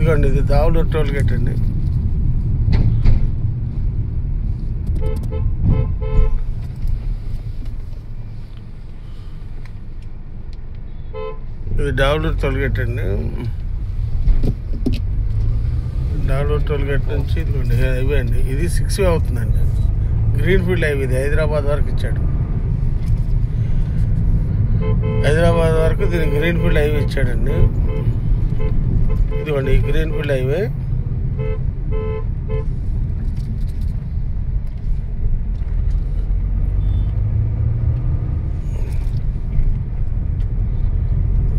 ఇదిగోండి, ఇది Davuluru toll gate అండి. ఇది దావులూరు టోల్ గేట్ అండి. దావులూరు టోల్ గేట్ నుంచి ఇదిగోండి హైవే అండి. ఇది 6 అవుతుందండి. Green field highway. ఇది హైదరాబాద్ వరకు ఇచ్చాడు. హైదరాబాద్ వరకు దీనికి గ్రీన్ ఫీల్డ్ హైవే ఇచ్చాడండి. ఇదిగోండి ఈ గ్రీన్ ఫీల్డ్ హైవే.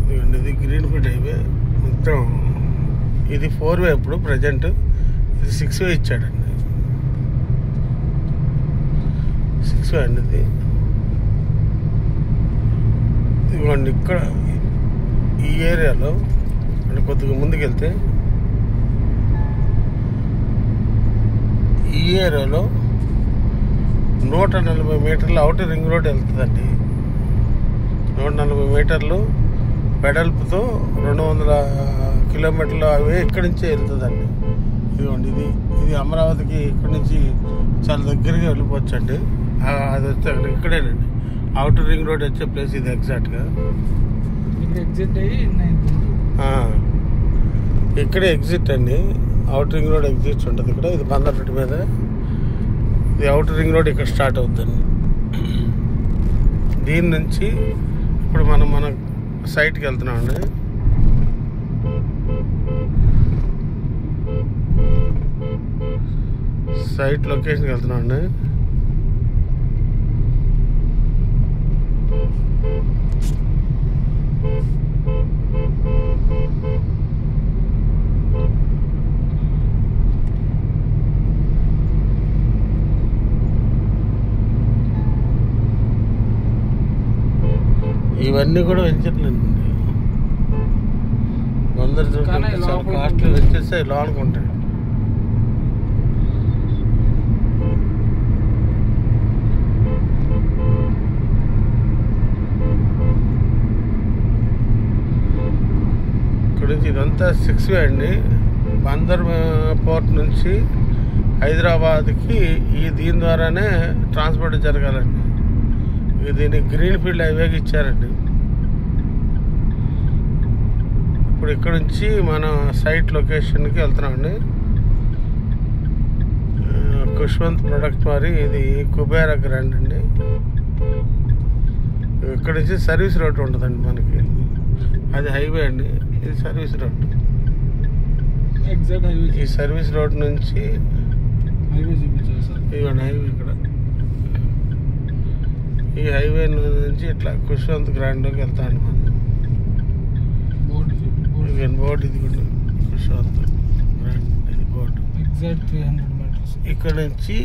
ఇదిగోండి ఇది గ్రీన్ ఫీల్డ్ హైవే మొత్తం. ఇది 4 వే ఇప్పుడు ప్రజెంట్. ఇది 6 వే ఇచ్చాడండి. 6 వే అండి ఇది. ఇదిగోండి ఇక్కడ ఈ ఏరియాలో అంటే కొద్దిగా ముందుకెళ్తే ఈ ఏరియాలో 140 మీటర్ల అవుటర్ రింగ్ రోడ్ వెళ్తుందండి. 140 మీటర్లు వెడల్పుతో 200 కిలోమీటర్లు అవే ఇక్కడి నుంచే వెళ్తుందండి. ఇదిగోండి ఇది అమరావతికి ఇక్కడి నుంచి చాలా దగ్గరగా వెళ్ళిపోవచ్చు అండి. అది వచ్చే అక్కడ ఇక్కడేనండి అవుటర్ రింగ్ రోడ్ వచ్చే ప్లేస్ ఇది ఎగ్జాక్ట్గా. ఇక్కడే ఎగ్జిట్ అండి. అవుటర్ రింగ్ రోడ్ ఎగ్జిట్ ఉంటుంది ఇక్కడ. ఇది బందర్ రోడ్డు మీద. ఇది అవుటర్ రింగ్ రోడ్ ఇక్కడ స్టార్ట్ అవుతుందండి. దీని నుంచి ఇప్పుడు మన సైట్కి వెళ్తున్నామండి. సైట్ లొకేషన్కి వెళ్తున్నామండి. ఇవన్నీ కూడా వెంచర్లండి. అందరు చాలా కాస్ట్లీ వెంచర్స్ ఇలా అనుకుంటాయి. ఇక్కడ నుంచి ఇదంతా 6 వే అండి. బందర్ పోర్ట్ నుంచి హైదరాబాద్కి దీని ద్వారానే ట్రాన్స్పోర్ట్ జరగాలండి. దీన్ని గ్రీన్ ఫీల్డ్ హైవేకి ఇచ్చారండి. ఇప్పుడు ఇక్కడ నుంచి మన సైట్ లొకేషన్కి వెళ్తున్నామండి. ఖుష్వంత్ ప్రొడక్ట్ వారి ఇది కుబేరా గ్రాండ్ అండి. ఇక్కడ నుంచి సర్వీస్ రోడ్ ఉంటుందండి మనకి. అది హైవే అండి. ఇది సర్వీస్ రోడ్. ఈ సర్వీస్ రోడ్ నుంచి ఇవ్వండి హైవే ఇక్కడ. ఈ హైవే నుంచి ఇట్లా ఖుష్వంత్ గ్రాండ్లోకి వెళ్తామండి మనం. బోర్డు ఇది కూడా ఖుష్వంత్ గ్రాండ్ ఇది బోర్డు. ఇక్కడ నుంచి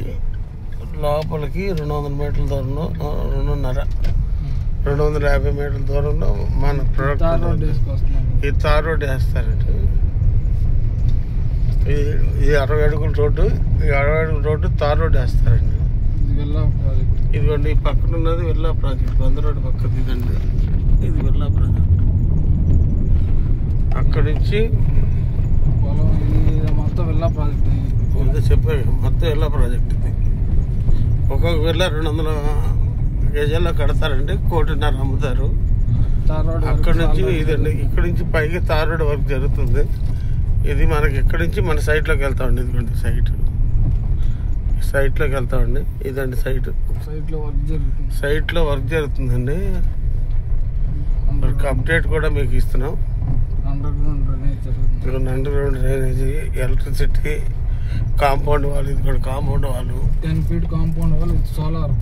లోపలికి 200 మీటర్ల దూరంలో 250 మీటర్ల దూరంలో మన ప్రొడక్ట్ ఈ తార్ రోడ్ వేస్తారండి. ఇది 60 అడుగుల రోడ్డు. ఈ 60 అడుగుల రోడ్డు తార్ రోడ్ వేస్తారండి. ఇదిగోండి ఈ పక్కన ఉన్నది వెల్లా ప్రాజెక్ట్. బందర్ రోడ్డు పక్కది ఇదండి. ఇది వెల్లా ప్రాజెక్ట్. అక్కడి నుంచి మొత్తం వెల్లా ప్రాజెక్ట్ చెప్పే మొత్తం వెల్లా ప్రాజెక్ట్. ఇది ఒక్కొక్క వెళ్ళ 200 గజాల్లో కడతారండి. 1.5 అమ్ముతారు. అక్కడి నుంచి ఇదండి. ఇక్కడి నుంచి పైకి తార్ రోడ్ వర్క్ జరుగుతుంది. ఇది మనకి ఇక్కడి నుంచి మన సైట్లోకి వెళ్తామండి. ఇదిగోండి సైట్లోకి వెళ్తామండి. ఇదండి సైట్లో వర్క్ జరుగుతుందండి. అప్డేట్ కూడా మీకు ఇస్తున్నాం. Under ground drainage, electricity, compound వాళ్ళు. ఇది కూడా కాంపౌండ్ వాళ్ళు 10 ఫీట్ కాంపౌండ్ వాళ్ళు. సోలార్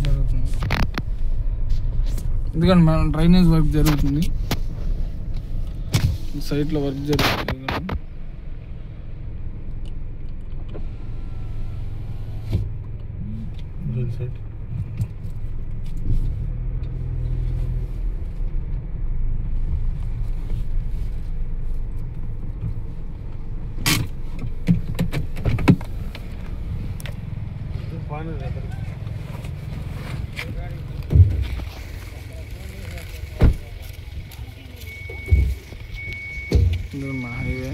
జరుగుతుంది. ఎందుకంటే మన డ్రైనేజ్ వర్క్ జరుగుతుంది. సైట్లో వర్క్ జరుగుతుంది. ఇది మన హైవే